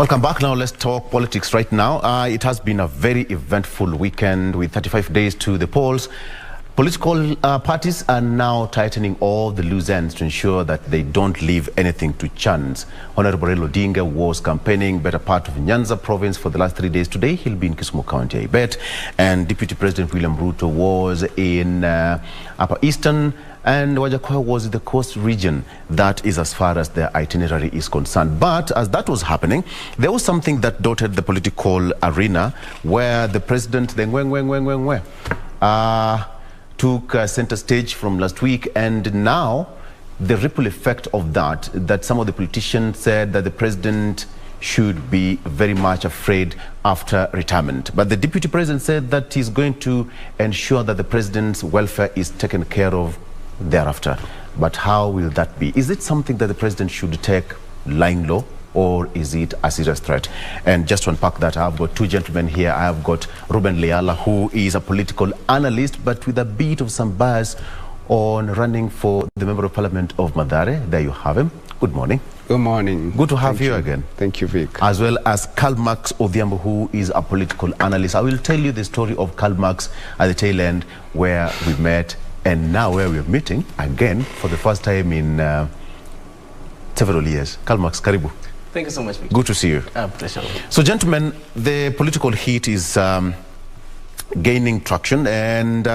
Welcome back. Now let's talk politics right now. It has been a very eventful weekend with 35 days to the polls. Political parties are now tightening all the loose ends to ensure that they don't leave anything to chance. Honorable Odinga was campaigning better part of Nyanza province for the last 3 days. Today he'll be in Kisumu County, I bet. And Deputy President William Ruto was in Upper Eastern, and Wajakoya was in the coast region. That is as far as their itinerary is concerned. But as that was happening, there was something that dotted the political arena where the president, took center stage from last week, and now the ripple effect of that some of the politicians said that the president should be very much afraid after retirement. But the deputy president said that he's going to ensure that the president's welfare is taken care of thereafter. But how will that be? Is it something that the president should take lying low, or is it a serious threat? And just to unpack that, I've got two gentlemen here. I have got Reuben Liyala, who is a political analyst, but with a bit of some bias on running for the Member of Parliament of Mathare. There you have him. Good morning. Good morning. Good to have you again. Thank you, Vic. As well as Karl Max Odhiambo, who is a political analyst. I will tell you the story of Karl Max at the tail end, where we met and now where we're meeting again for the first time in several years. Karl Max, karibu. Thank you so much, Victor. Good to see you. Pleasure. So, gentlemen, the political heat is gaining traction, and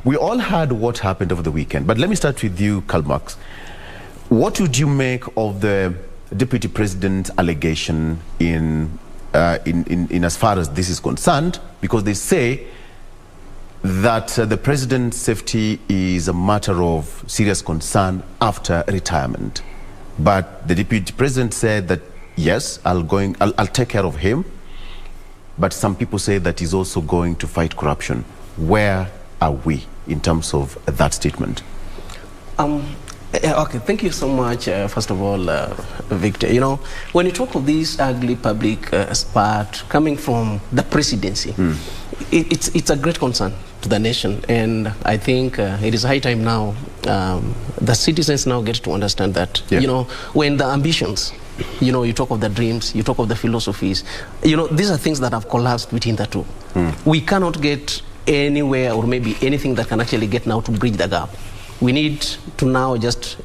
we all heard what happened over the weekend. But let me start with you, Karl Max. What would you make of the deputy president's allegation in as far as this is concerned? Because they say that the president's safety is a matter of serious concern after retirement. But the deputy president said that, yes, I'll take care of him. But some people say that he's also going to fight corruption. Where are we in terms of that statement? Okay, thank you so much, first of all, Victor. You know, when you talk of this ugly public spat coming from the presidency, it's a great concern to the nation, and I think it is high time now the citizens now get to understand that, you know, when the ambitions, you know, you talk of the dreams, you talk of the philosophies, you know, these are things that have collapsed between the two. We cannot get anywhere or maybe anything that can actually get now to bridge the gap. We need to now just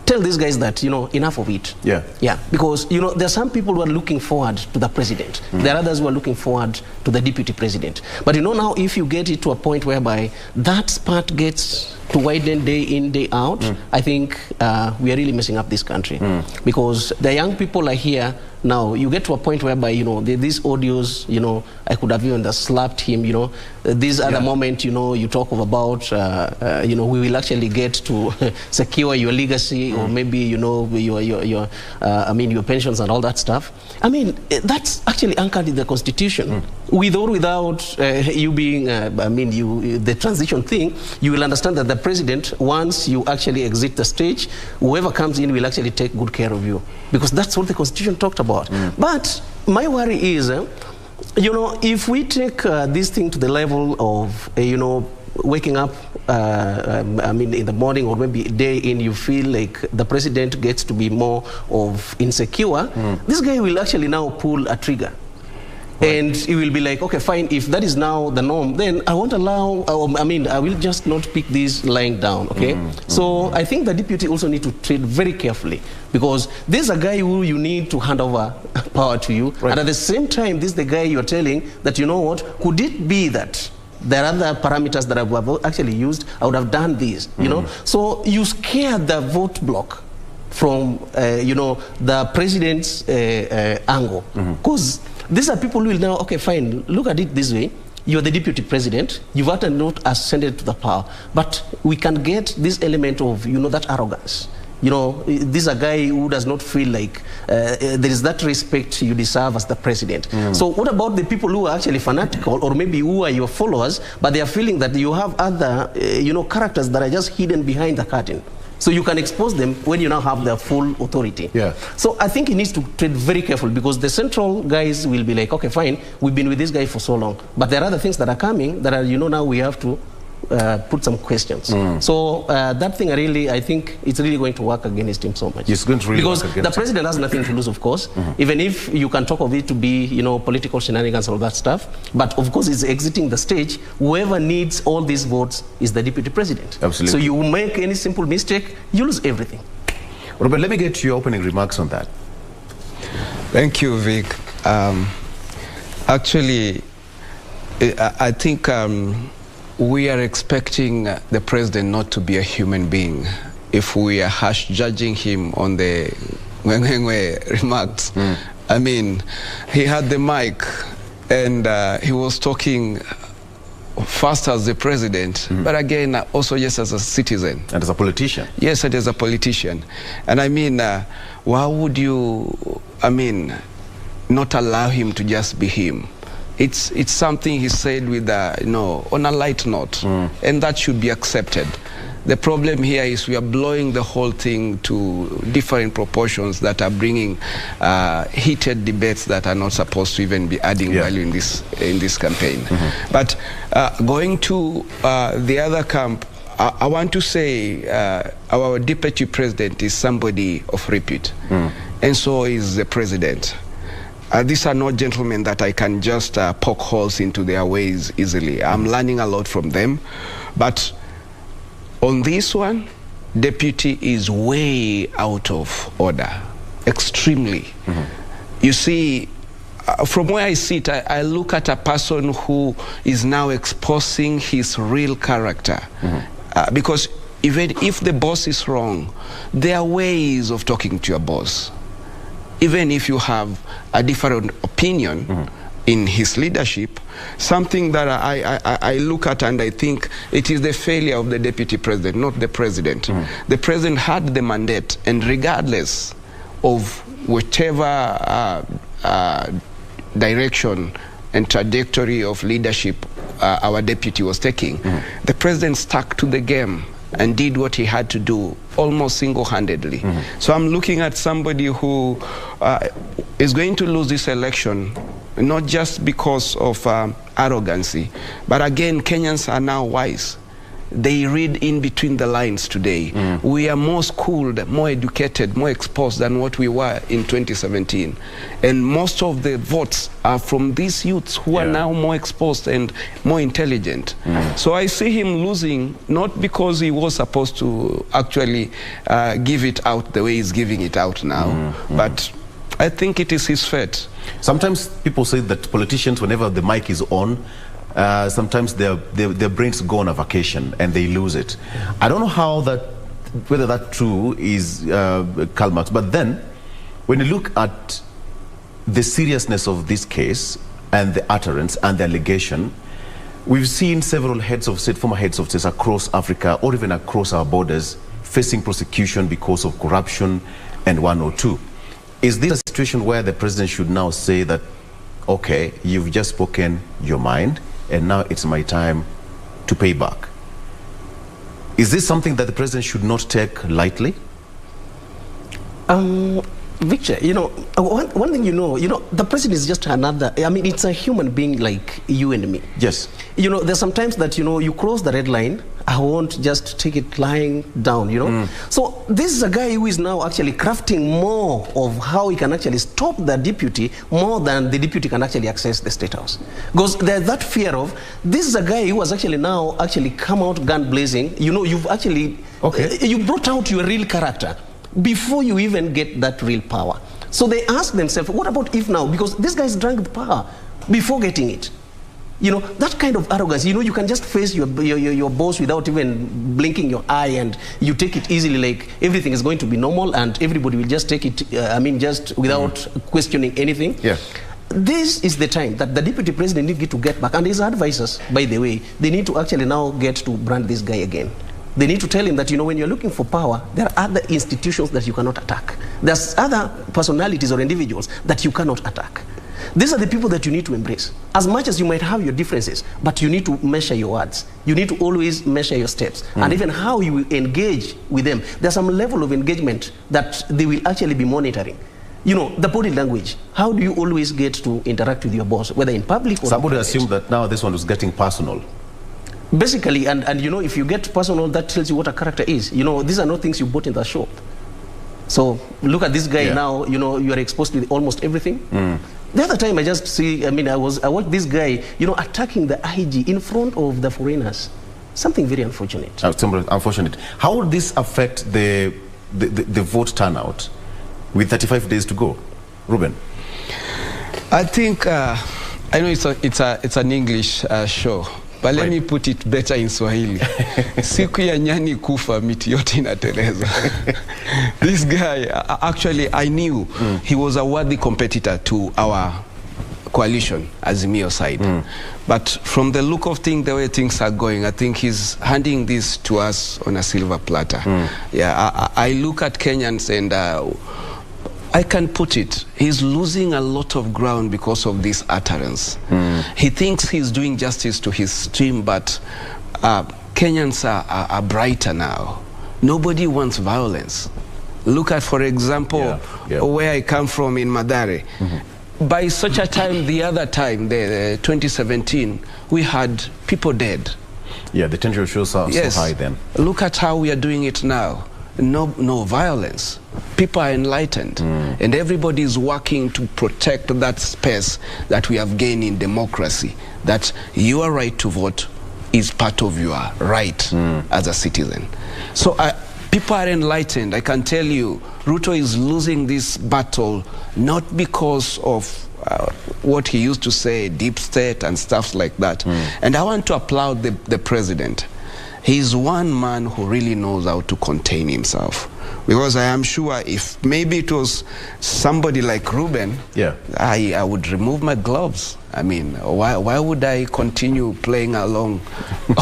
tell these guys that, you know, enough of it. Yeah, because, you know, there are some people who are looking forward to the president. There are others who are looking forward to the deputy president. But, you know, now if you get it to a point whereby that spat gets to widen day in, day out, I think we are really messing up this country. Because the young people are here now. You get to a point whereby, you know, these audios, you know, I could have even slapped him, you know. These are the moment, you know, you talk of about, you know, we will actually get to secure your legacy, or maybe, you know, your I mean, your pensions and all that stuff. I mean, that's actually anchored in the Constitution. With or without you being, I mean, the transition thing, you will understand that the president, once you actually exit the stage, whoever comes in will actually take good care of you, because that's what the Constitution talked about. But my worry is, you know, if we take this thing to the level of, you know, waking up, I mean, in the morning or maybe day in, you feel like the president gets to be more of insecure, this guy will actually now pull a trigger. And he will be like, okay, fine, if that is now the norm, then I won't allow, I mean, I will just not pick this lying down, okay? So I think the deputy also need to tread very carefully, because this is a guy who you need to hand over power to you. And at the same time, this is the guy you're telling that, you know what, could it be that there are other parameters that I would have actually used, I would have done these, you know? So you scare the vote block from, you know, the president's angle. Because these are people who will now, okay, fine, look at it this way. You're the deputy president. You've actually not ascended to the power. But we can get this element of, you know, that arrogance. You know, this is a guy who does not feel like there is that respect you deserve as the president. So what about the people who are actually fanatical, or maybe who are your followers, but they are feeling that you have other, you know, characters that are just hidden behind the curtain? So you can expose them when you now have the full authority. So I think he needs to tread very careful, because the central guys will be like, okay, fine, we've been with this guy for so long, but there are other things that are coming that are, you know, now we have to put some questions. So that thing I think it's really going to work against him so much. It's going to really because work against the president has nothing to lose, of course, even if you can talk of it to be, you know, political shenanigans and all that stuff. But of course, he's exiting the stage. Whoever needs all these votes is the deputy president. Absolutely. So you make any simple mistake, you lose everything. Reuben, let me get your opening remarks on that. Thank you, Vic. Actually, I think we are expecting the president not to be a human being if we are harsh judging him on the remarks. I mean, he had the mic and he was talking first as the president, but again, also just as a citizen. And as a politician. Yes, and as a politician. And I mean, why would you, I mean, not allow him to just be him? It's something he said with, you know, on a light note, and that should be accepted. The problem here is we are blowing the whole thing to different proportions that are bringing heated debates that are not supposed to even be adding value in this campaign. But going to the other camp, I want to say our deputy president is somebody of repute, and so is the president. These are not gentlemen that I can just poke holes into their ways easily. I'm learning a lot from them. But on this one, deputy is way out of order, extremely. You see, from where I sit, I look at a person who is now exposing his real character. Because even if the boss is wrong, there are ways of talking to your boss. Even if you have a different opinion in his leadership, something that I look at and I think it is the failure of the deputy president, not the president. The president had the mandate, and regardless of whatever direction and trajectory of leadership our deputy was taking, the president stuck to the game and did what he had to do almost single-handedly. So I'm looking at somebody who is going to lose this election, not just because of arrogancy, but again, Kenyans are now wise. They read in between the lines today. We are more schooled, more educated, more exposed than what we were in 2017. And most of the votes are from these youths who are now more exposed and more intelligent. So I see him losing, not because he was supposed to actually give it out the way he's giving it out now, but I think it is his fate. Sometimes people say that politicians, whenever the mic is on, sometimes their brains go on a vacation and they lose it. I don't know how whether that's true is Karl Max, but then when you look at the seriousness of this case and the utterance and the allegation, we've seen several heads of state, former heads of state across Africa or even across our borders facing prosecution because of corruption and 102. Is this a situation where the president should now say that, okay, you've just spoken your mind, and now it's my time to pay back? Is this something that the president should not take lightly? Victor, you know, one thing you know, the president is just another, I mean, it's a human being like you and me. Yes. You know, there's sometimes that, you know, you cross the red line, I won't just take it lying down, you know. So this is a guy who is now actually crafting more of how he can actually stop the deputy more than the deputy can actually access the State House. Because there's that fear of, this is a guy who has actually now come out gun blazing. You know, you've actually, you brought out your real character before you even get that real power. So they ask themselves, what about if now? Because this guy's drank the power before getting it. You know, that kind of arrogance, you know, you can just face your boss without even blinking your eye, and you take it easily, like everything is going to be normal and everybody will just take it, I mean, just without questioning anything. Yeah. This is the time that the deputy president needs to get back, and his advisors, by the way, they need to actually now get to brand this guy again. They need to tell him that, you know, when you're looking for power, there are other institutions that you cannot attack. There's other personalities or individuals that you cannot attack. These are the people that you need to embrace. As much as you might have your differences, but you need to measure your words. You need to always measure your steps. And even how you engage with them. There's some level of engagement that they will actually be monitoring. You know, the body language. How do you always get to interact with your boss, whether in public or somebody assumed that now this one was getting personal. Basically, and you know, if you get personal, that tells you what a character is. You know, these are not things you bought in the shop. So look at this guy now, you know, you are exposed to almost everything. The other time I just see, I mean, I watched this guy, you know, attacking the IG in front of the foreigners. Something very unfortunate. Unfortunate. How would this affect the vote turnout with 35 days to go? Reuben? I think, I know it's an English show, but let me put it better in Swahili. Siku ya nyani kufa miti yote inateleza. This guy, actually, I knew he was a worthy competitor to our coalition, Azimio side. But from the look of things, the way things are going, I think he's handing this to us on a silver platter. Yeah, I look at Kenyans and I can put it, he's losing a lot of ground because of this utterance. He thinks he's doing justice to his team, but Kenyans are brighter now. Nobody wants violence. Look at, for example, where I come from in Mathare. By such a time, the other time, the 2017, we had people dead. Yeah, the tension was so high then. Look at how we are doing it now. No violence. People are enlightened, and everybody is working to protect that space that we have gained in democracy, that your right to vote is part of your right as a citizen. So people are enlightened. I can tell you, Ruto is losing this battle not because of what he used to say, deep state and stuff like that. And I want to applaud the president. He's one man who really knows how to contain himself. Because I am sure if maybe it was somebody like Reuben, I would remove my gloves. I mean, why would I continue playing along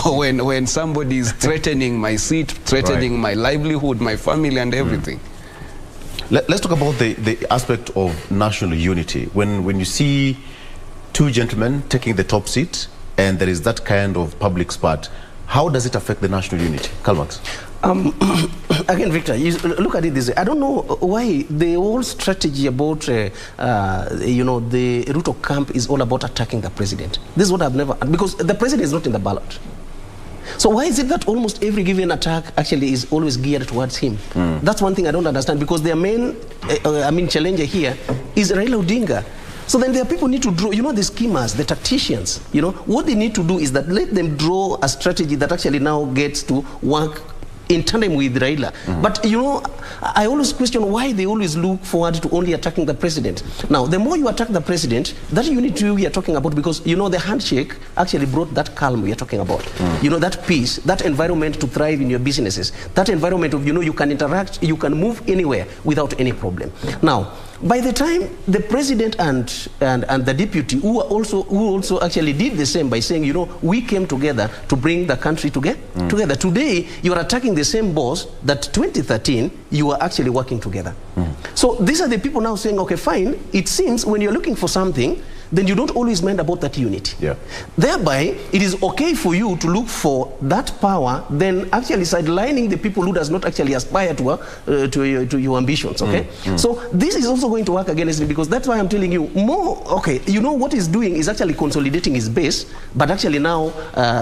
when somebody is threatening my seat, threatening my livelihood, my family and everything? Let's talk about the aspect of national unity. When you see two gentlemen taking the top seat and there is that kind of public spat, how does it affect the national unity? Karl Max. Again, Victor, you look at it this way. I don't know why the whole strategy about, you know, the Ruto camp is all about attacking the president. This is what I've never, because the president is not in the ballot. So why is it that almost every given attack actually is always geared towards him? That's one thing I don't understand, because their main, challenger here is Raila Odinga. So then there are people need to draw, you know, the schemers, the tacticians, you know, what they need to do is that let them draw a strategy that actually now gets to work in tandem with Raila. But, you know, I always question why they always look forward to only attacking the president. Now, the more you attack the president, that unity we are talking about, because, you know, the handshake actually brought that calm we are talking about. You know, that peace, that environment to thrive in your businesses, that environment of, you know, you can interact, you can move anywhere without any problem. Now, by the time the president and the deputy, who also actually did the same by saying, you know, we came together to bring the country together. Today, you are attacking the same boss that 2013 you were actually working together. So these are the people now saying, okay, fine. It seems when you're looking for something, then you don't always mind about that unity. Thereby, it is okay for you to look for that power, then actually sidelining the people who does not actually aspire to your ambitions, okay? So this is also going to work against me, because that's why I'm telling you more, okay, you know what he's doing is actually consolidating his base, but actually now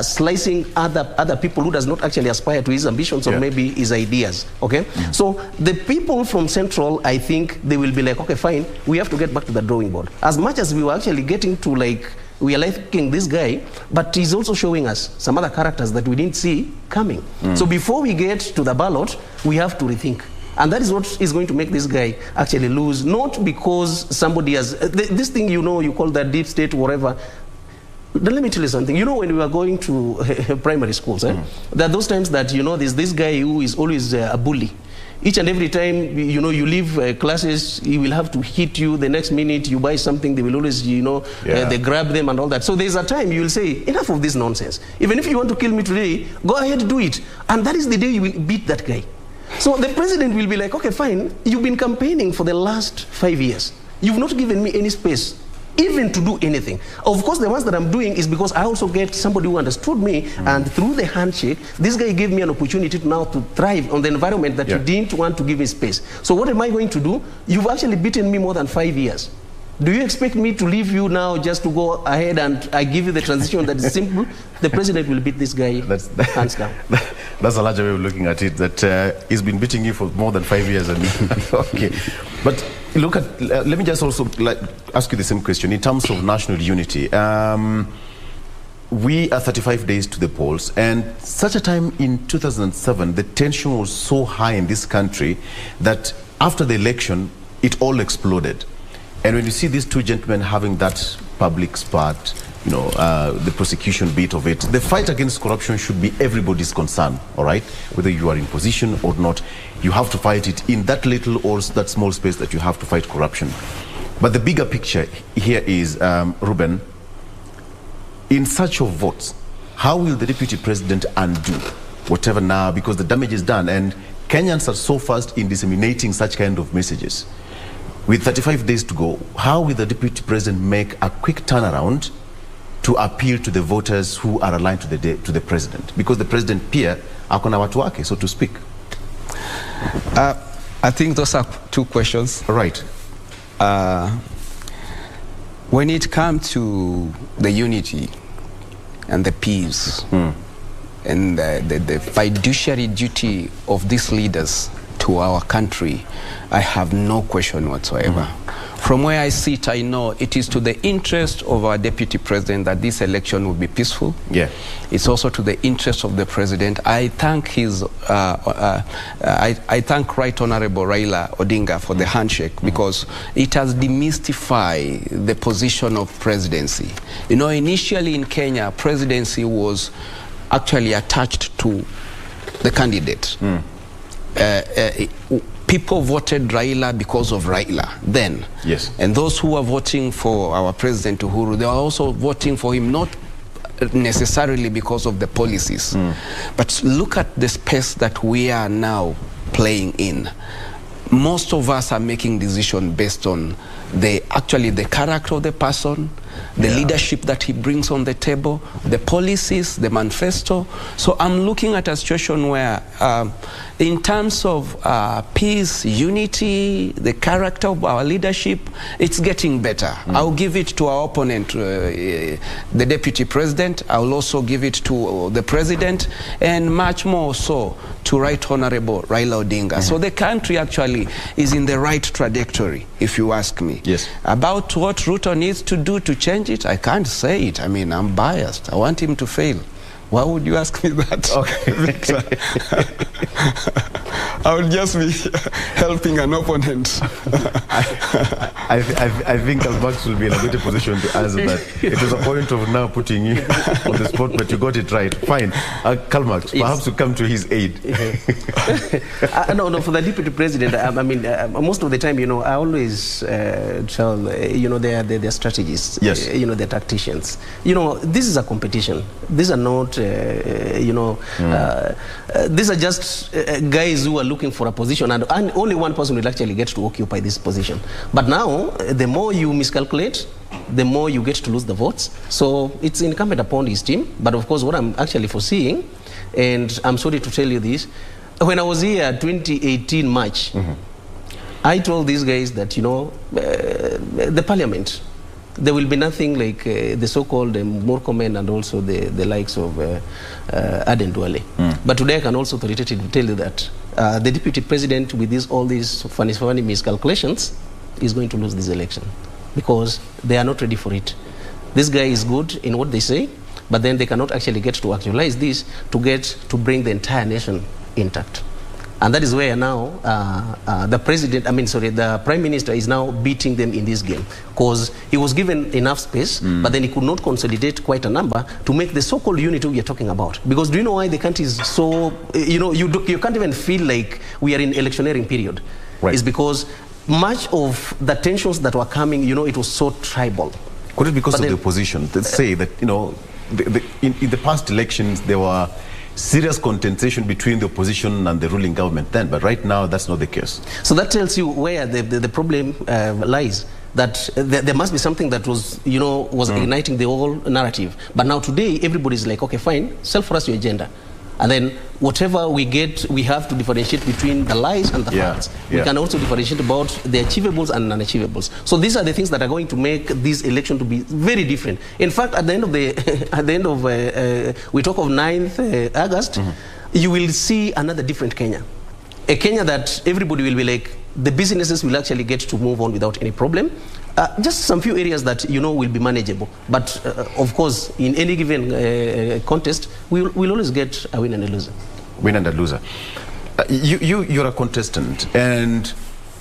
slicing other people who does not actually aspire to his ambitions or maybe his ideas, okay? So the people from Central, I think they will be like, okay, fine, we have to get back to the drawing board. As much as we were actually getting to, like, we are liking this guy, but he's also showing us some other characters that we didn't see coming. So before we get to the ballot, we have to rethink. And that is what is going to make this guy actually lose, not because somebody has, this thing, you know, you call that deep state, whatever. Then let me tell you something. You know, when we were going to primary schools, there are those times that, you know, there's this guy who is always a bully. Each and every time, you know, you leave classes, he will have to hit you. The next minute you buy something, they will always, you know, they grab them and all that. So there's a time you will say, enough of this nonsense. Even if you want to kill me today, go ahead, do it. And that is the day you will beat that guy. So the president will be like, okay, fine, you've been campaigning for the last 5 years. You've not given me any space, even to do anything. Of course, the ones that I'm doing is because I also get somebody who understood me, and through the handshake, this guy gave me an opportunity to now to thrive on the environment that you didn't want to give me space. So what am I going to do? You've actually beaten me more than 5 years. Do you expect me to leave you now just to go ahead and I give you the transition that is simple? The president will beat this guy hands down. That's a larger way of looking at it, that he's been beating you for more than 5 years. Okay. But look at, let me just also ask you the same question. In terms of national unity, we are 35 days to the polls, and such a time in 2007, the tension was so high in this country that after the election, it all exploded. And when you see these two gentlemen having that public spat, you know, the prosecution bit of it, the fight against corruption should be everybody's concern, all right? Whether you are in position or not, you have to fight it in that little or that small space that you have to fight corruption. But the bigger picture here is, Reuben, in search of votes, how will the deputy president undo whatever now, because the damage is done, and Kenyans are so fast in disseminating such kind of messages. With 35 days to go, how will the deputy president make a quick turnaround to appeal to the voters who are aligned to the president? Because the president pia akona watu wake, so to speak. I think those are two questions. Right. When it comes to the unity and the peace and the fiduciary duty of these leaders to our country, I have no question whatsoever. From where I sit, I know it is to the interest of our deputy president that this election will be peaceful. Yeah. It's also to the interest of the president. I thank his, I thank Right Honorable Raila Odinga for the handshake, because it has demystified the position of presidency. You know, initially in Kenya, presidency was actually attached to the candidate. People voted Raila because of Raila then. Yes. And those who were voting for our President Uhuru, they were also voting for him not necessarily because of the policies. But look at the space that we are now playing in. Most of us are making decisions based on the character of the person, the leadership that he brings on the table, the policies, the manifesto. So I'm looking at a situation where in terms of peace, unity, the character of our leadership, it's getting better. I'll give it to our opponent, the deputy president. I will also give it to the president, and much more so to Right Honorable Raila Odinga. So the country actually is in the right trajectory, if you ask me. Yes. About what Ruto needs to do to change it, I can't say it. I mean, I'm biased. I want him to fail. Why would you ask me that? Okay. Victor? I would just be helping an opponent. I think Karl Max will be in a better position to answer that. It was a point of now putting you on the spot, but you got it right. Fine. Karl Max, perhaps to come to his aid. No, for the deputy president, I mean, most of the time, you know, I always tell, you know, they're strategists. Yes. You know, they're tacticians. You know, this is a competition. These are not, you know, these are just guys who are looking for a position, and only one person will actually get to occupy this position. But now, the more you miscalculate, the more you get to lose the votes. So it's incumbent upon his team. But of course, what I'm actually foreseeing, and I'm sorry to tell you this, when I was here 2018 March, I told these guys that, you know, the parliament, there will be nothing like the so-called Murkomen and also the likes of Aden Duale. But today I can also authoritatively tell you that the deputy president, with all these funny miscalculations, is going to lose this election, because they are not ready for it. This guy is good in what they say, but then they cannot actually get to actualize this to bring the entire nation intact. And that is where now the prime minister is now beating them in this game, because he was given enough space, but then he could not consolidate quite a number to make the so-called unity we are talking about. Because do you know why the country is so, you know, you can't even feel like we are in electioneering period. Right. It's because much of the tensions that were coming, you know, it was so tribal. Could it be because of the opposition? They say that, you know, in the past elections, there were serious contestation between the opposition and the ruling government then, but right now that's not the case. So that tells you where the problem lies, that there must be something that was, you know, igniting the whole narrative. But now today, everybody's like, okay, fine, sell for us your agenda. And then whatever we get, we have to differentiate between the lies and the facts. We can also differentiate about the achievables and unachievables. So these are the things that are going to make this election to be very different. In fact, at the end of we talk of 9th August, you will see another different Kenya. A Kenya that everybody will be like, the businesses will actually get to move on without any problem. Just some few areas that will be manageable. But of course, in any given contest, we'll always get a win and a loser. Win and a loser. You're a contestant, and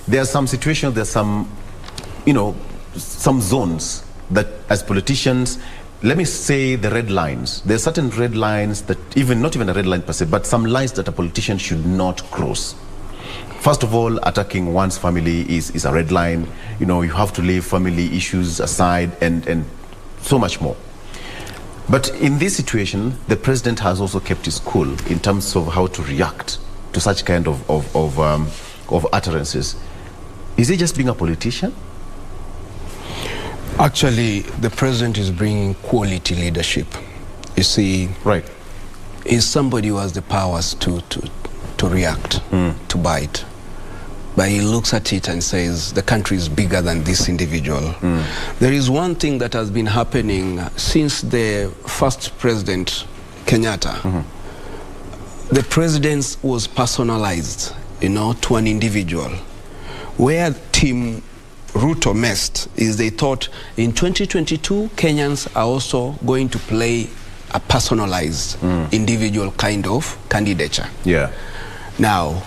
there are some situations, there's some, some zones that as politicians, let me say the red lines. There are certain red lines that not even a red line per se, but some lines that a politician should not cross. First of all, attacking one's family is a red line. You have to leave family issues aside and so much more. But in this situation, the president has also kept his cool in terms of how to react to such kind of utterances. Is he just being a politician? Actually, the president is bringing quality leadership. You see, right? Is somebody who has the powers to react, to bite. But he looks at it and says, the country is bigger than this individual. There is one thing that has been happening since the first president, Kenyatta. The president was personalized, to an individual. Where Team Ruto messed is they thought in 2022, Kenyans are also going to play a personalized individual kind of candidature. Yeah. Now,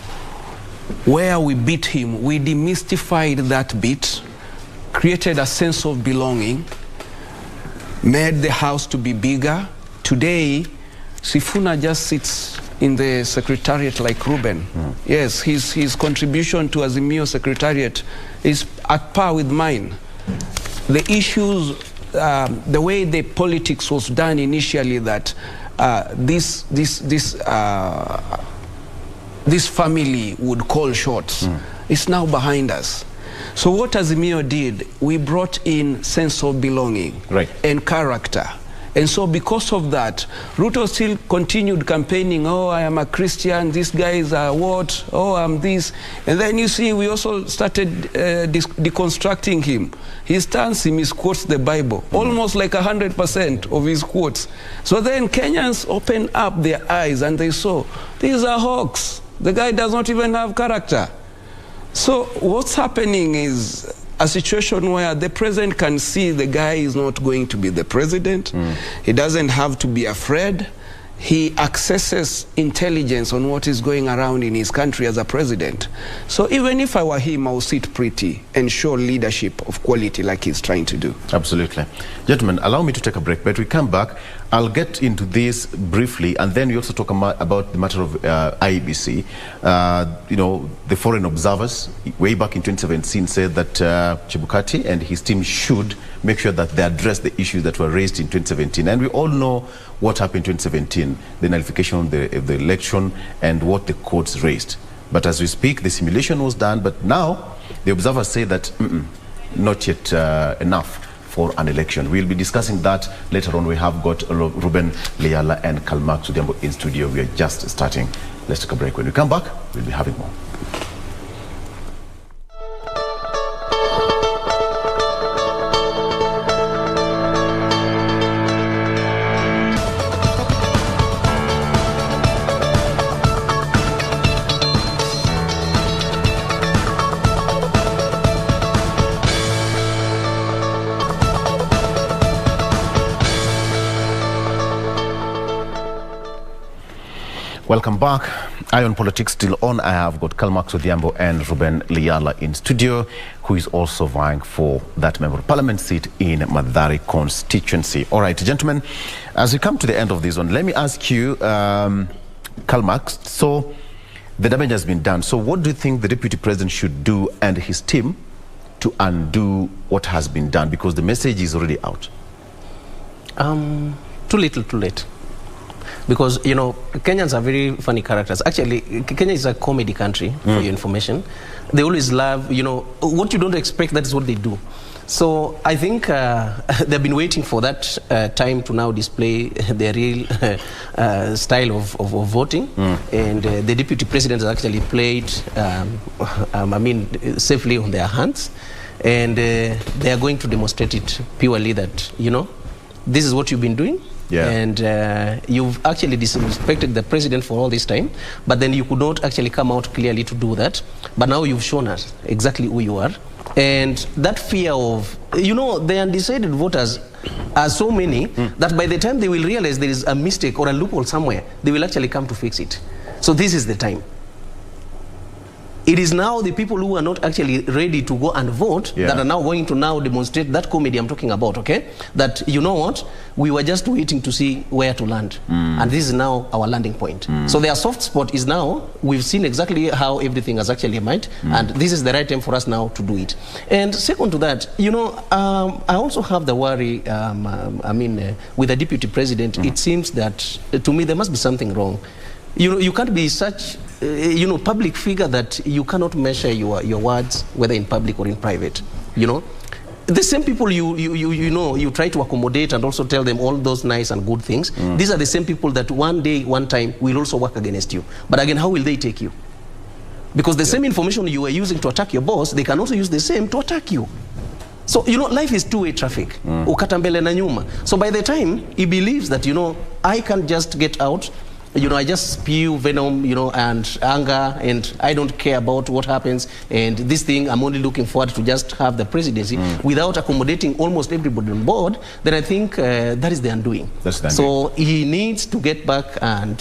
where we beat him, we demystified that bit, created a sense of belonging, made the house to be bigger. Today, Sifuna just sits in the secretariat like Reuben. Yes, his contribution to Azimio secretariat is at par with mine. The issues, the way the politics was done initially, that this family would call shots, it's now behind us. So what Azimio did, we brought in sense of belonging and character. And so because of that, Ruto still continued campaigning, oh, I am a Christian, these guys are what, oh, I'm this. And then you see, we also started deconstructing him. He stands, he misquotes the Bible, almost like 100% of his quotes. So then Kenyans opened up their eyes and they saw, these are hawks. The guy does not even have character. So what's happening is a situation where the president can see the guy is not going to be the president. He doesn't have to be afraid. He accesses intelligence on what is going around in his country as a president. So even if I were him, I would sit pretty and show leadership of quality like he's trying to do. Absolutely. Gentlemen, allow me to take a break, but we come back. I'll get into this briefly, and then we also talk about the matter of IEBC. The foreign observers, way back in 2017, said that Chebukati and his team should make sure that they address the issues that were raised in 2017. And we all know what happened in 2017, the nullification of the election and what the courts raised. But as we speak, the simulation was done, but now the observers say that not yet enough for an election. We'll be discussing that later on. We have got Reuben, Liyala and Karl Max Odhiambo in studio. We are just starting. Let's take a break. When we come back, we'll be having more. Welcome back. Eye on Politics still on. I have got Karl Max Odhiambo and Reuben Liyala in studio, who is also vying for that Member of Parliament seat in Mathare constituency. All right, gentlemen, as we come to the end of this one, let me ask you, Karl Max, so the damage has been done. So what do you think the Deputy President should do and his team to undo what has been done? Because the message is already out. Too little, too late. Because, Kenyans are very funny characters. Actually, Kenya is a comedy country, for your information. They always love, what you don't expect, that is what they do. So I think they've been waiting for that time to now display their real style of voting. And the deputy president has actually played, safely on their hands. And they are going to demonstrate it purely that, this is what you've been doing. Yeah. And you've actually disrespected the president for all this time, but then you could not actually come out clearly to do that. But now you've shown us exactly who you are. And that fear of, the undecided voters are so many that by the time they will realize there is a mistake or a loophole somewhere, they will actually come to fix it. So this is the time. It is now the people who are not actually ready to go and vote that are now going to now demonstrate that comedy I'm talking about, okay? That, we were just waiting to see where to land. And this is now our landing point. So their soft spot is now, we've seen exactly how everything has actually emerged, and this is the right time for us now to do it. And second to that, I also have the worry, with the deputy president, it seems that, to me, there must be something wrong. You can't be such public figure that you cannot measure your words, whether in public or in private. The same people you try to accommodate and also tell them all those nice and good things. These are the same people that one day, one time will also work against you. But again, how will they take you? Because the same information you are using to attack your boss, they can also use the same to attack you. So, life is two-way traffic. Ukata mbele na nyuma. So by the time he believes that, I can just get out, I just spew venom, and anger, and I don't care about what happens, and this thing, I'm only looking forward to just have the presidency without accommodating almost everybody on board, then I think that is the undoing. So he needs to get back and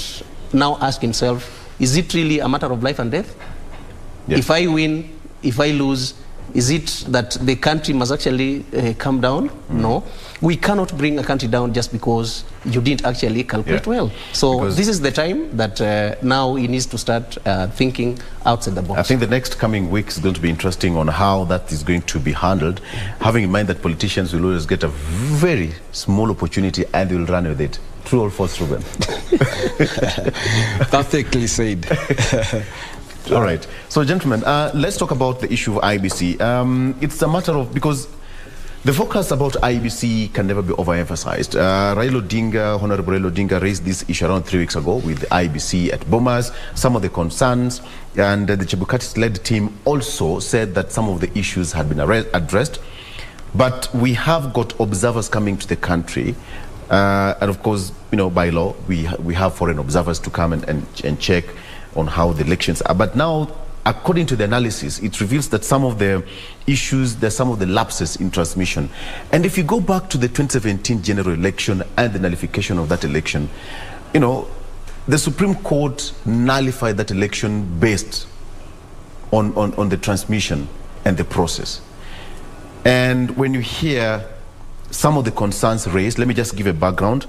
now ask himself, is it really a matter of life and death? Yes. If I win, if I lose, is it that the country must actually come down? No. We cannot bring a country down just because you didn't actually calculate well. So because this is the time that now he needs to start thinking outside the box. I think the next coming week is going to be interesting on how that is going to be handled, having in mind that politicians will always get a very small opportunity and they will run with it. True or false, Reuben? Perfectly said. All right. So, gentlemen, let's talk about the issue of IEBC. It's a matter of, because the focus about IEBC can never be overemphasized. Honorable Raila Odinga raised this issue around 3 weeks ago with the IEBC at Bomas, some of the concerns, and the Chebukati-led team also said that some of the issues had been addressed. But we have got observers coming to the country, and of course, by law, we have foreign observers to come and check on how the elections are. But now, according to the analysis, it reveals that some of the issues, there's some of the lapses in transmission. And if you go back to the 2017 general election and the nullification of that election, the Supreme Court nullified that election based on the transmission and the process. And when you hear some of the concerns raised, let me just give a background.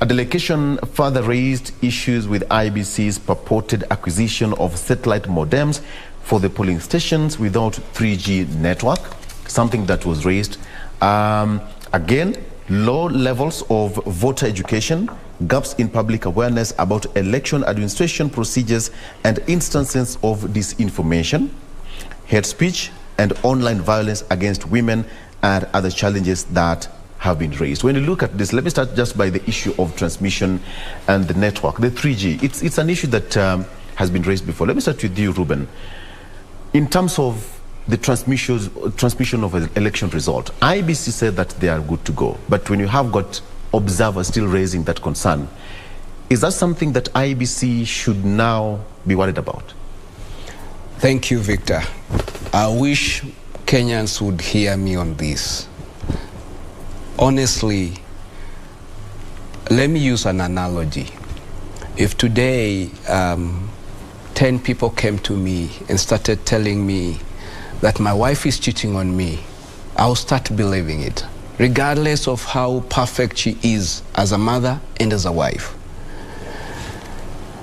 A delegation further raised issues with IEBC's purported acquisition of satellite modems for the polling stations without 3G network, something that was raised. Again, low levels of voter education, gaps in public awareness about election administration procedures and instances of disinformation, hate speech, and online violence against women and other challenges that have been raised. When you look at this, let me start just by the issue of transmission and the network, the 3G. It's an issue that has been raised before. Let me start with you, Reuben. In terms of the transmission of an election result, IEBC said that they are good to go. But when you have got observers still raising that concern, is that something that IEBC should now be worried about? Thank you, Victor. I wish Kenyans would hear me on this. Honestly, let me use an analogy. If today 10 people came to me and started telling me that my wife is cheating on me, I'll start believing it, regardless of how perfect she is as a mother and as a wife.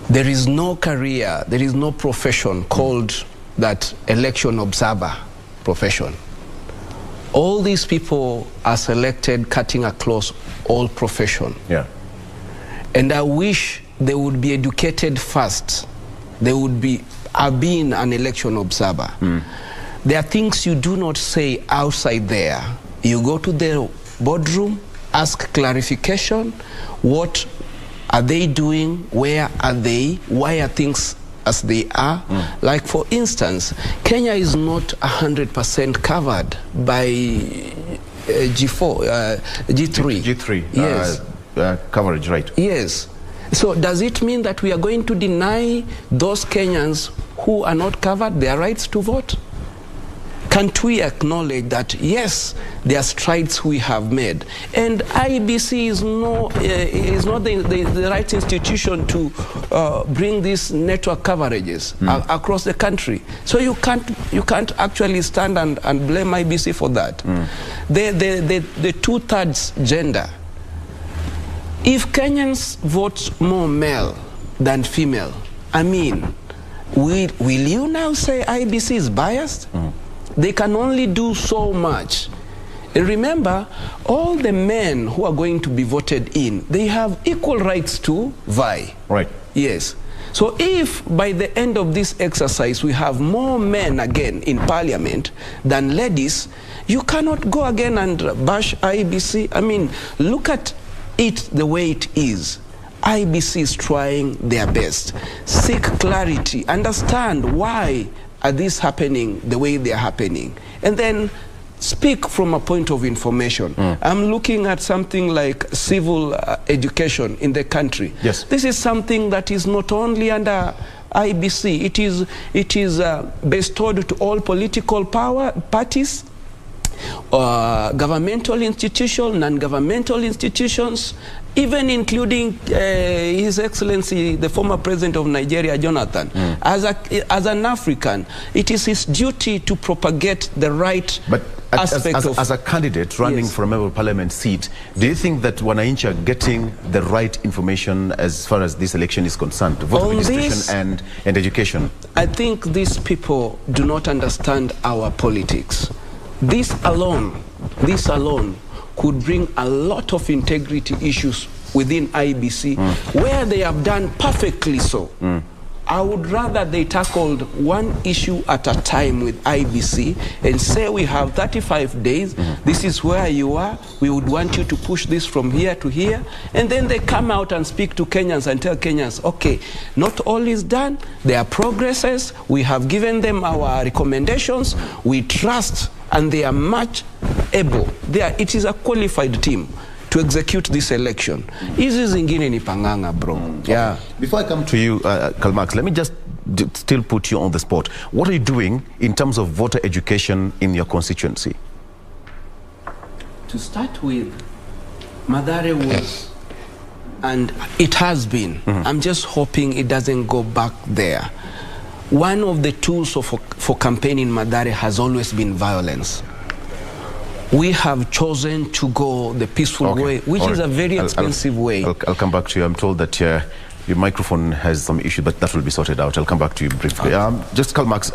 There is no career, there is no profession called that election observer profession. All these people are selected cutting across all profession. Yeah. And I wish they would be educated first. They would be being an election observer. There are things you do not say outside there You go to the boardroom, ask clarification. What are they doing? Where are they? Why are things as they are? Like, for instance, Kenya is not 100% covered by G3. G3. Yes. Coverage, right? Yes. So does it mean that we are going to deny those Kenyans who are not covered their rights to vote? Can't we acknowledge that, yes, there are strides we have made? And IEBC is not the right institution to bring these network coverages across the country. So you can't actually stand and blame IEBC for that. The two-thirds gender. If Kenyans vote more male than female, I mean, will you now say IEBC is biased? They can only do so much. And remember, all the men who are going to be voted in, they have equal rights to vie. Right. Yes. So if by the end of this exercise we have more men again in parliament than ladies, you cannot go again and bash IEBC. I mean, look at it the way it is. IEBC is trying their best. Seek clarity. Understand why are these happening the way they are happening, and then speak from a point of information. I'm looking at something like civil education in the country. Yes. This is something that is not only under IEBC. It is bestowed to all political parties, governmental institutions, non-governmental institutions, even including His Excellency, the former President of Nigeria, Jonathan. As an African, it is his duty to propagate the right aspect as a candidate running for a member of parliament seat, do you think that Wananchi are getting the right information as far as this election is concerned? Voter registration and education. I think these people do not understand our politics. This alone could bring a lot of integrity issues within IEBC, where they have done perfectly so. I would rather they tackled one issue at a time with IEBC and say, we have 35 days, this is where you are, we would want you to push this from here to here, and then they come out and speak to Kenyans and tell Kenyans, okay, not all is done, there are progresses, we have given them our recommendations, we trust, and they are much able. It is a qualified team to execute this election. Hizi zingine ni panganga, bro. Yeah. Before I come to you, Karl Max, let me just still put you on the spot. What are you doing in terms of voter education in your constituency? To start with, Mathare was, and it has been, I'm just hoping it doesn't go back there. One of the tools for campaigning in Mathare has always been violence. We have chosen to go the peaceful way, which is a very expensive way. I'll come back to you. I'm told that your microphone has some issue, but that will be sorted out. I'll come back to you briefly. Just Karl Max,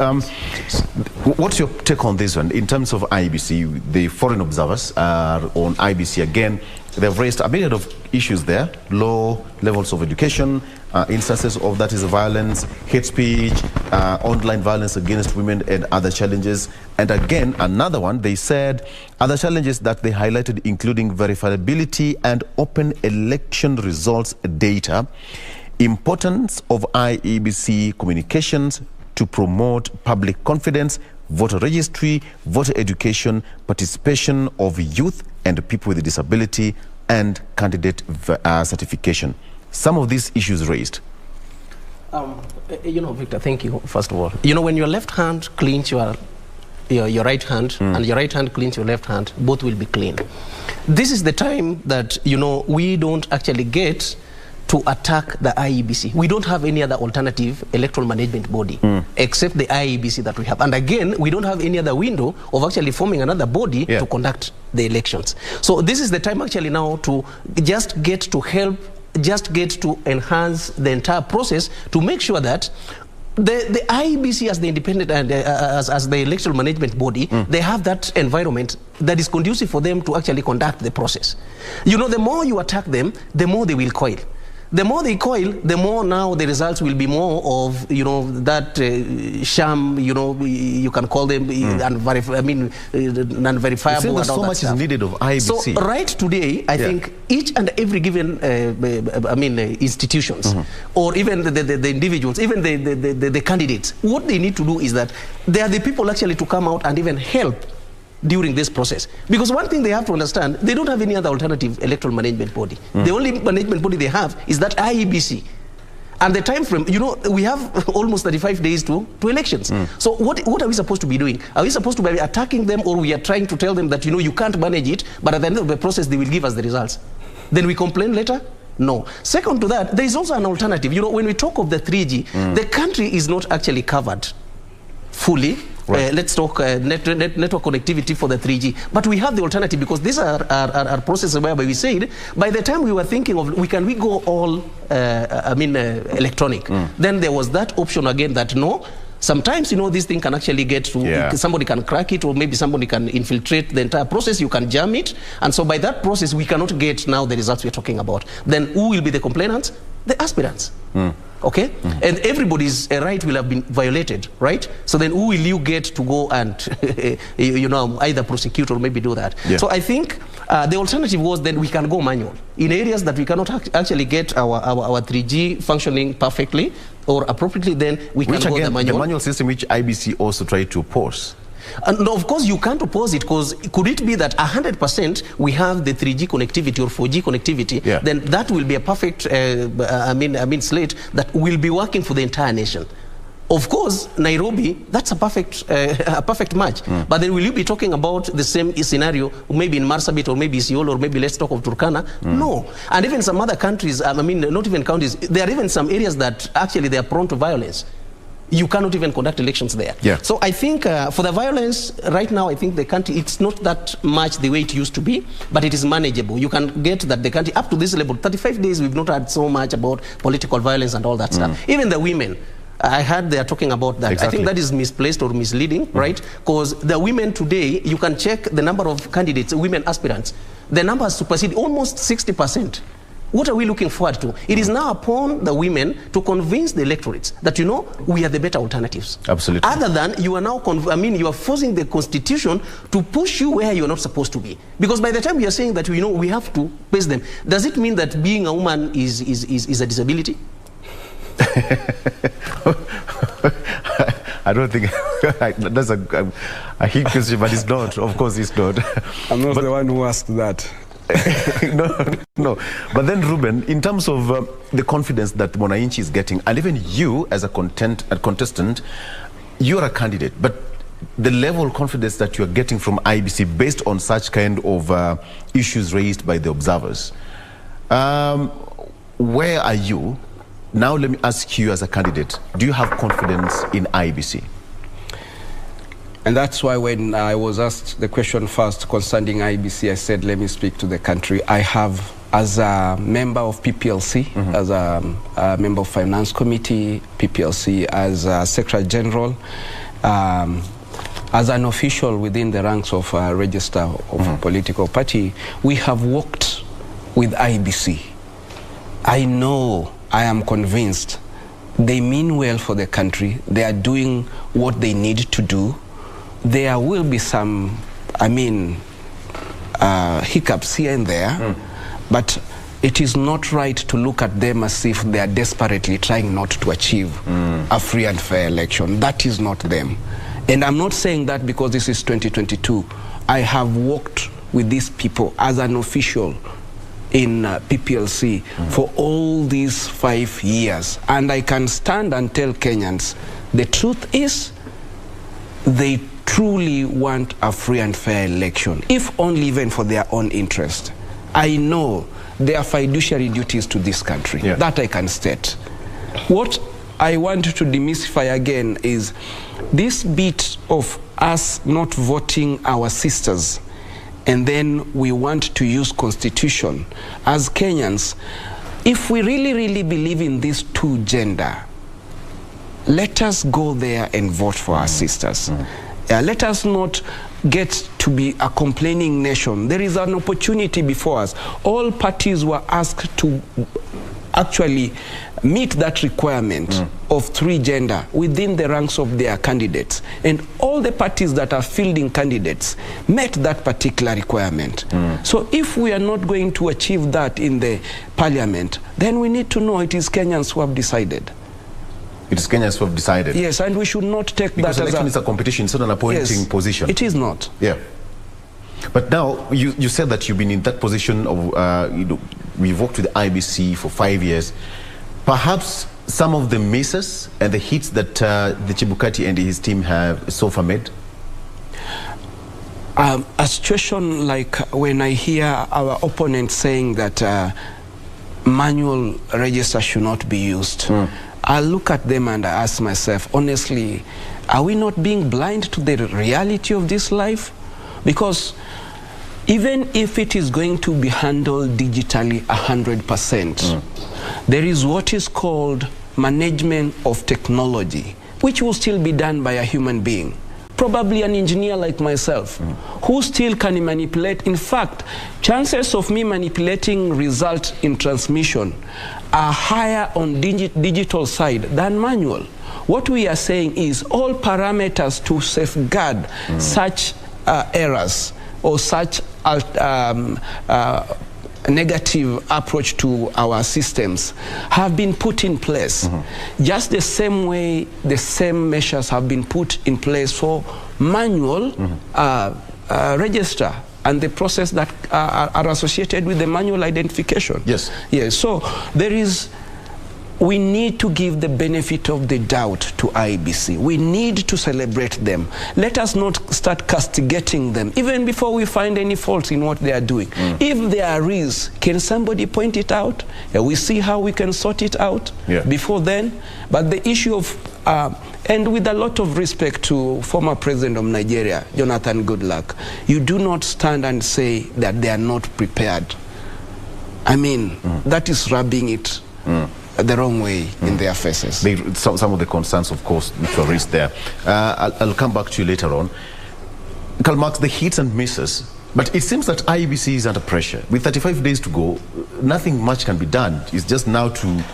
what's your take on this one? In terms of IEBC, the foreign observers are on IEBC again. They've raised a myriad of issues there, low levels of education, instances of that is violence, hate speech, online violence against women, and other challenges. And again, another one, they said other challenges that they highlighted, including verifiability and open election results data, importance of IEBC communications to promote public confidence, voter registry, voter education, participation of youth and people with a disability, and candidate certification. Some of these issues raised. You know, Victor, thank you, first of all. You know, when your left hand cleans your right hand and your right hand cleans your left hand, both will be clean. This is the time that, you know, we don't actually get to attack the IEBC. We don't have any other alternative electoral management body except the IEBC that we have. And again, we don't have any other window of actually forming another body to conduct the elections. So this is the time actually now to just get to help, just get to enhance the entire process to make sure that the IEBC as the independent and as the electoral management body, they have that environment that is conducive for them to actually conduct the process. You know, the more you attack them, the more they will coil. The more they coil, the more now the results will be more of, you know, that sham, you know, you can call them non-verifiable. So much is needed of IEBC. So right today, I think each and every given, institutions, or even the individuals, even the candidates, what they need to do is that they are the people actually to come out and even help during this process. Because one thing they have to understand, they don't have any other alternative electoral management body. The only management body they have is that IEBC. And the time frame, you know, we have almost 35 days to elections. So what are we supposed to be doing? Are we supposed to be attacking them, or we are trying to tell them that, you know, you can't manage it, but at the end of the process, they will give us the results? Then we complain later? No. Second to that, there is also an alternative. You know, when we talk of the 3G, the country is not actually covered fully. Right. Let's talk network connectivity for the 3G. But we have the alternative, because these are processes whereby we said, by the time we were thinking of, we go all, electronic. Then there was that option again that no, sometimes, you know, this thing can actually get to, somebody can crack it, or maybe somebody can infiltrate the entire process, you can jam it. And so by that process, we cannot get now the results we're talking about. Then who will be the complainants? The aspirants. Okay? And everybody's right will have been violated, right? So then who will you get to go and, you know, either prosecute or maybe do that? So I think the alternative was then we can go manual. In areas that we cannot actually get our 3G functioning perfectly or appropriately, then we can go the manual. The manual system which IBC also tried to oppose. And of course, you can't oppose it, because could it be that 100% we have the 3G connectivity or 4G connectivity? Then that will be a perfect, slate that will be working for the entire nation. Of course, Nairobi, that's a perfect match. But then will you be talking about the same scenario, maybe in Marsabit or maybe Isiolo or maybe let's talk of Turkana? No. And even some other countries, not even counties, there are even some areas that actually they are prone to violence. You cannot even conduct elections there. So I think for the violence, right now, I think the country, it's not that much the way it used to be, but it is manageable. You can get that the country, up to this level, 35 days, we've not had so much about political violence and all that stuff. Even the women, I heard they are talking about that. I think that is misplaced or misleading, right? Because the women today, you can check the number of candidates, women aspirants. The number has superseded almost 60%. What are we looking forward to? It is now upon the women to convince the electorates that, you know, we are the better alternatives. Absolutely. Other than you are now, you are forcing the constitution to push you where you are not supposed to be. Because by the time you are saying that, you know, we have to face them, does it mean that being a woman is a disability? I don't think that's a hit question, but it's not. Of course, it's not. I'm not the one who asked that. No. But then, Reuben, in terms of the confidence that Mwananchi is getting, and even you as a contestant, you're a candidate, but the level of confidence that you're getting from IEBC based on such kind of issues raised by the observers, where are you? Now let me ask you as a candidate, do you have confidence in IEBC? And that's why when I was asked the question first concerning IEBC, I said, let me speak to the country. I have, as a member of PPLC, as a member of Finance Committee, PPLC, as a Secretary General, as an official within the ranks of a register of a political party, we have worked with IEBC. I know, I am convinced, they mean well for the country. They are doing what they need to do. There will be some, hiccups here and there, but it is not right to look at them as if they are desperately trying not to achieve a free and fair election. That is not them. And I'm not saying that because this is 2022. I have worked with these people as an official in PPLC for all these 5 years. And I can stand and tell Kenyans, the truth is, they truly want a free and fair election, if only even for their own interest. I know their fiduciary duties to this country. That I can state. What I want to demystify again is this bit of us not voting our sisters, and then we want to use constitution. As Kenyans, if we really believe in this two gender, let us go there and vote for our sisters. Let us not get to be a complaining nation. There is an opportunity before us. All parties were asked to actually meet that requirement of 3 gender within the ranks of their candidates. And all the parties that are fielding candidates met that particular requirement. So if we are not going to achieve that in the parliament, then we need to know it is Kenyans who have decided. It is Kenyans who have decided. Yes, and we should not take because that as election is a competition, it's not an appointing position. It is not. Yeah. But now, you said that you've been in that position of, we've worked with the IEBC for 5 years. Perhaps some of the misses and the hits that the Chebukati and his team have so far made? A situation like when I hear our opponents saying that manual register should not be used, I look at them and I ask myself, honestly, are we not being blind to the reality of this life? Because even if it is going to be handled digitally 100%, there is what is called management of technology, which will still be done by a human being. Probably an engineer like myself, who still can manipulate. In fact, chances of me manipulating result in transmission are higher on digital side than manual. What we are saying is all parameters to safeguard such errors or such negative approach to our systems have been put in place. Just the same way the same measures have been put in place for manual register and the process that are associated with the manual identification. Yes. Yes. So there is, we need to give the benefit of the doubt to IEBC. We need to celebrate them. Let us not start castigating them, even before we find any faults in what they are doing. If there is, can somebody point it out? We see how we can sort it out before then. But the issue of, and with a lot of respect to former President of Nigeria, Jonathan Goodluck, you do not stand and say that they are not prepared. I mean, that is rubbing it the wrong way in their faces. Some of the concerns, of course, which were raised there. I'll come back to you later on. Karl Max, the hits and misses, but it seems that IEBC is under pressure. With 35 days to go, nothing much can be done. It's just now to,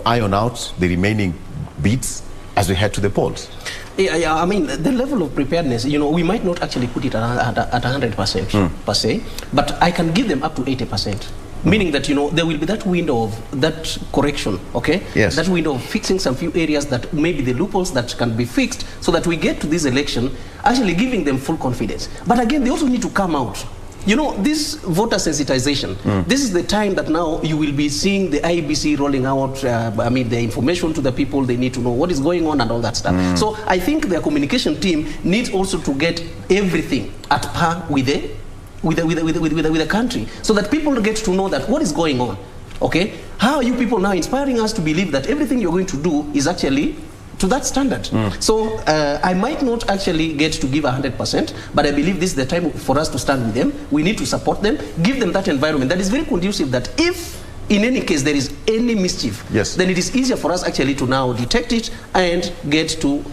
iron out the remaining beats as we head to the polls. Yeah, I mean, the level of preparedness, we might not actually put it at 100% per se, but I can give them up to 80%. Meaning that, there will be that window of that correction, okay? Yes. That window of fixing some few areas that maybe the loopholes that can be fixed so that we get to this election actually giving them full confidence. But again, they also need to come out. This voter sensitization, this is the time that now you will be seeing the IEBC rolling out, the information to the people. They need to know what is going on and all that stuff. So I think their communication team needs also to get everything at par with the country, so that people get to know that what is going on. Okay, how are you people now inspiring us to believe that everything you're going to do is actually to that standard? So I might not actually get to give 100%, but I believe this is the time for us to stand with them. We need to support them, give them that environment that is very conducive, that if in any case there is any mischief, then it is easier for us actually to now detect it and get to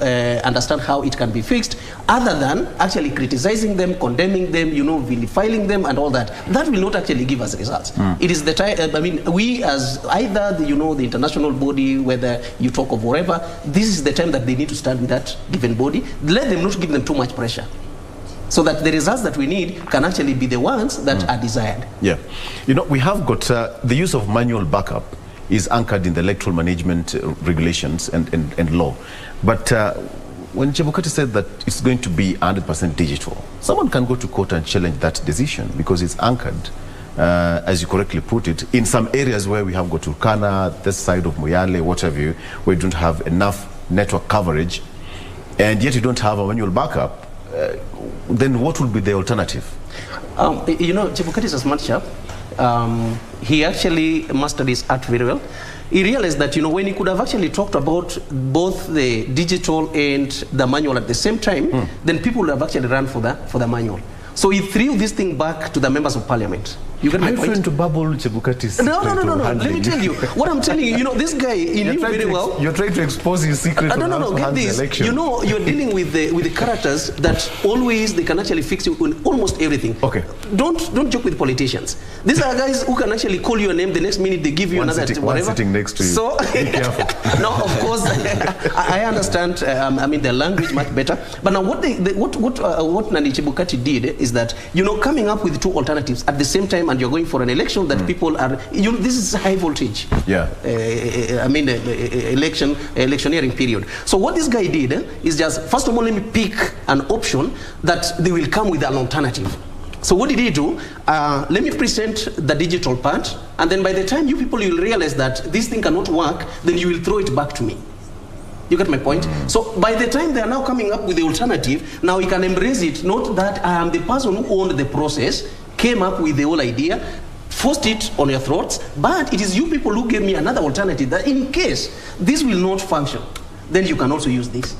understand how it can be fixed, other than actually criticizing them, condemning them, vilifying them and all that. That will not actually give us results. It is the time, we as either the international body, whether you talk of whatever, this is the time that they need to stand with that given body. Let them not give them too much pressure, so that the results that we need can actually be the ones that are desired. Yeah. We have got the use of manual backup is anchored in the electoral management regulations and law. But when Chebukati said that it's going to be 100% digital, someone can go to court and challenge that decision because it's anchored, as you correctly put it, in some areas where we have got Turkana, this side of Moyale, what have you, where you don't have enough network coverage, and yet you don't have a manual backup. Then what would be the alternative? Chebukati is a smart chap. He actually mastered his art very well. He realized that, when he could have actually talked about both the digital and the manual at the same time, then people would have actually run for the manual. So he threw this thing back to the members of parliament. You get my point? Are you trying to bubble Chebukati's secret? No. Let me tell you. What I'm telling you, this guy, he knew very well. You're trying to expose his secret. No, get this. Election. You're dealing with the characters that always, they can actually fix you on almost everything. Okay. Don't joke with politicians. These are guys who can actually call you a name, the next minute they give you another whatever. One sitting next to you. So, be careful. Now, of course, I understand, the language much better. But now what Nandi Chebukati did is that, coming up with two alternatives at the same time, and you're going for an election that people are, this is high voltage. Yeah. Electioneering period. So what this guy did is just, first of all, let me pick an option that they will come with an alternative. So what did he do? Let me present the digital part, and then by the time you people will realize that this thing cannot work, then you will throw it back to me. You get my point? So by the time they are now coming up with the alternative, now you can embrace it, not that I am the person who owned the process, came up with the whole idea, forced it on your throats, but it is you people who gave me another alternative that in case this will not function, then you can also use this.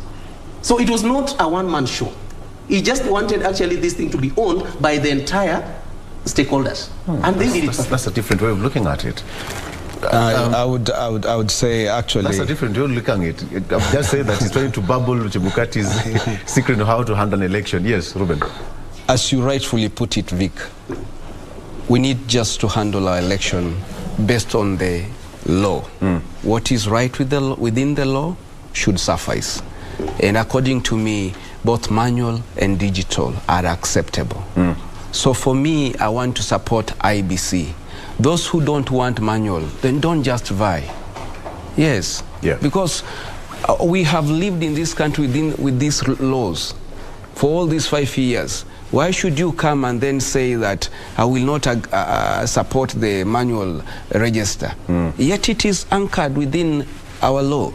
So it was not a one-man show. He just wanted actually this thing to be owned by the entire stakeholders. And they did it. That's a different way of looking at it. I would say actually that's a different way of looking at it. I've just said that he's trying to bubble Chebukati's secret of how to handle an election. Yes, Reuben. As you rightfully put it, Vic, we need just to handle our election based on the law. What is right within the law should suffice. And according to me, both manual and digital are acceptable. So for me, I want to support IEBC. Those who don't want manual, then don't just vie. Yes. Yeah. Because we have lived in this country with these laws for all these 5 years. Why should you come and then say that I will not support the manual register? Yet it is anchored within our law.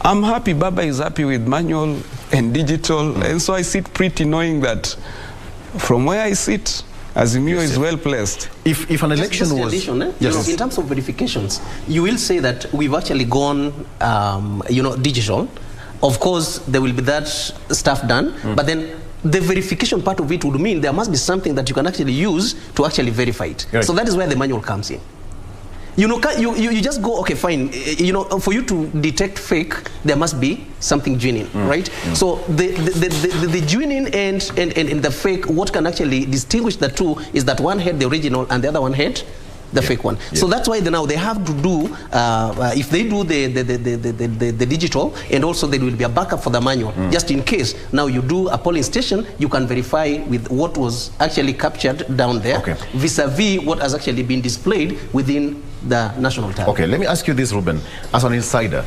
I'm happy, Baba is happy with manual and digital, and so I sit pretty knowing that from where I sit, Azimio is well placed. If an election was... Addition, yes. In terms of verifications, you will say that we've actually gone, digital. Of course, there will be that stuff done, but then the verification part of it would mean there must be something that you can actually use to actually verify it. Right. So that is where the manual comes in. You just go, okay, fine. For you to detect fake, there must be something genuine, right? So the genuine and the fake, what can actually distinguish the two is that one had the original and the other one had the fake one. So that's why now they have to do, if they do the digital, and also there will be a backup for the manual, just in case. Now you do a polling station, you can verify with what was actually captured down there, vis-a-vis what has actually been displayed within the national tab. Okay, let me ask you this, Reuben. As an insider,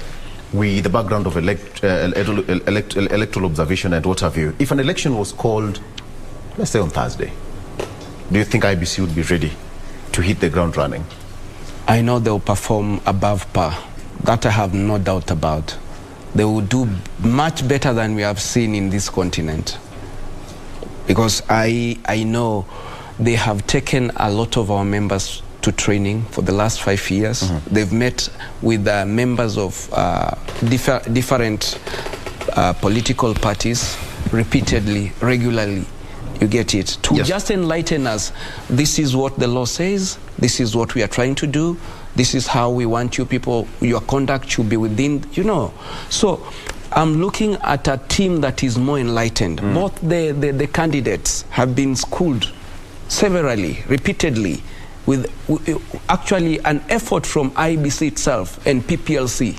with the background of electoral observation and what have you, if an election was called, let's say on Thursday, do you think IEBC would be ready to hit the ground running? I know they will perform above par. That I have no doubt about. They will do much better than we have seen in this continent. Because I know they have taken a lot of our members to training for the last 5 years. They've met with members of different political parties repeatedly, regularly. You get it? To just enlighten us, this is what the law says, this is what we are trying to do, this is how we want you people, your conduct should be within, So I'm looking at a team that is more enlightened. Both the candidates have been schooled severally, repeatedly, with actually an effort from IEBC itself and PPLC.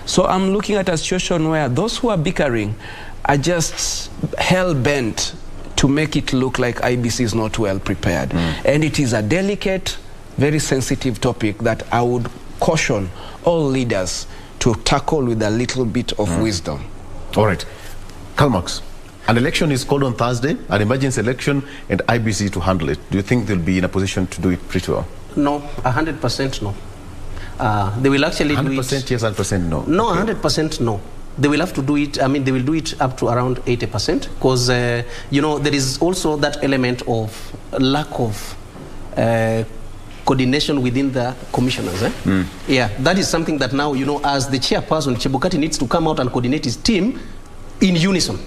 So I'm looking at a situation where those who are bickering are just hell-bent to make it look like IEBC is not well prepared. And it is a delicate, very sensitive topic that I would caution all leaders to tackle with a little bit of wisdom. All right. Karl Max, an election is called on Thursday, an emergency election, and IEBC to handle it. Do you think they'll be in a position to do it pretty well? No, 100% no. They will actually do it... 100% yes, 100% no? No, 100% no. They will have to do it, they will do it up to around 80%, because, there is also that element of lack of coordination within the commissioners. Yeah, that is something that now, as the chairperson, Chebukati needs to come out and coordinate his team in unison.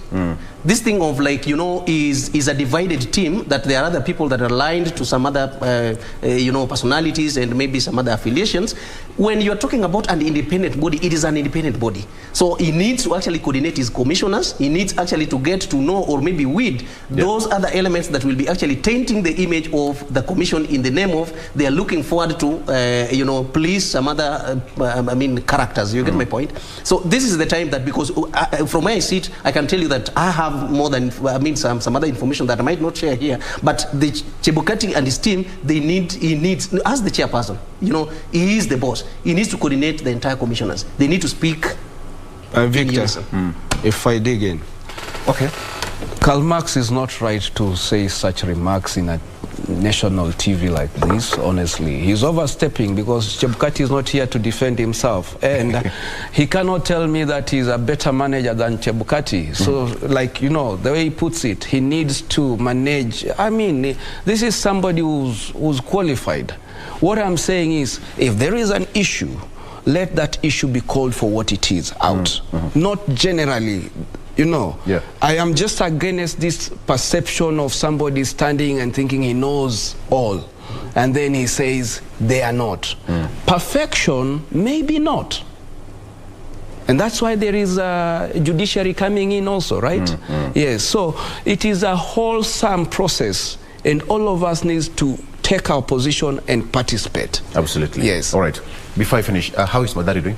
This thing of like, you know, is a divided team, that there are other people that are aligned to some other, you know, personalities and maybe some other affiliations. When you're talking about an independent body, it is an independent body. So he needs to actually coordinate his commissioners. He needs actually to get to know or maybe weed those other elements that will be actually tainting the image of the commission in the name of they are looking forward to, you know, please some other, I mean, characters. You get my point? So this is the time that, because from where I sit, I can tell you that I have more than, I mean, some other information that I might not share here, but the Chebukati and his team, he needs, as the chairperson, you know, he is the boss. He needs to coordinate the entire commissioners. They need to speak. Victor, if I dig in. Okay. Karl Max is not right to say such remarks in a national TV like this, honestly. He's overstepping, because Chebukati is not here to defend himself. And he cannot tell me that he's a better manager than Chebukati. So, like, you know, the way he puts it, he needs to manage. I mean, this is somebody who's qualified. What I'm saying is, if there is an issue, let that issue be called for what it is, out. Not generally. You know, I am just against this perception of somebody standing and thinking he knows all, and then he says they are not. Perfection, maybe not. And that's why there is a judiciary coming in also, right? Yes, so it is a wholesome process, and all of us need to take our position and participate. Absolutely. Yes. All right. Before I finish, how is Mathare doing?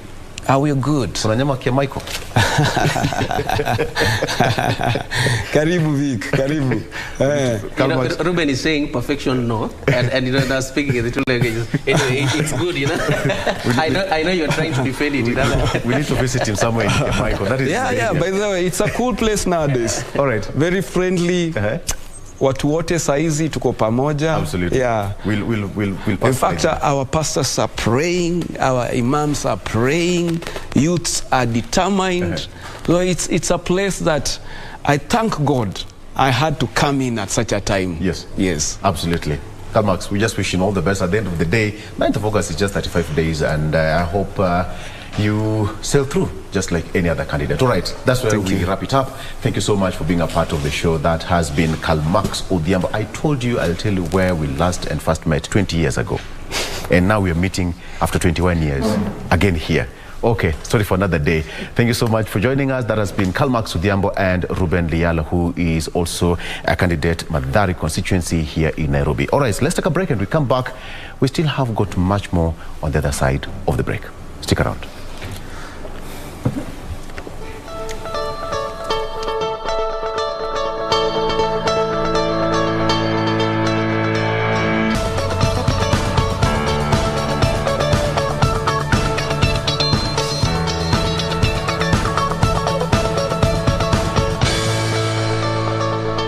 Are we good? Michael. Karibu Vic, karibu. You know, Reuben is saying perfection no, and you know, they're speaking in the two languages. Anyway, it's good, you know. I know you're trying to defend it. You know? We need to visit him somewhere in Michael. That is by the way, it's a cool place nowadays. All right. Very friendly. Watu wote saizi tuko pamoja. Absolutely. Yeah. We'll in fact, our pastors are praying, our imams are praying, youths are determined. So it's a place that I thank God I had to come in at such a time. Yes. Yes. Absolutely. Karl Max, we just wish him all the best. At the end of the day, 9th of August is just 35 days, and I hope you sail through just like any other candidate. All right, that's where we wrap it up. Thank you so much for being a part of the show. That has been Karl Max Odhiambo. I told you, I'll tell you where we last and first met 20 years ago. And now we are meeting after 21 years, again here. Okay, sorry for another day. Thank you so much for joining us. That has been Karl Max Odhiambo and Reuben Liyala, who is also a candidate, Mathare constituency here in Nairobi. All right, so let's take a break, and we come back. We still have got much more on the other side of the break. Stick around.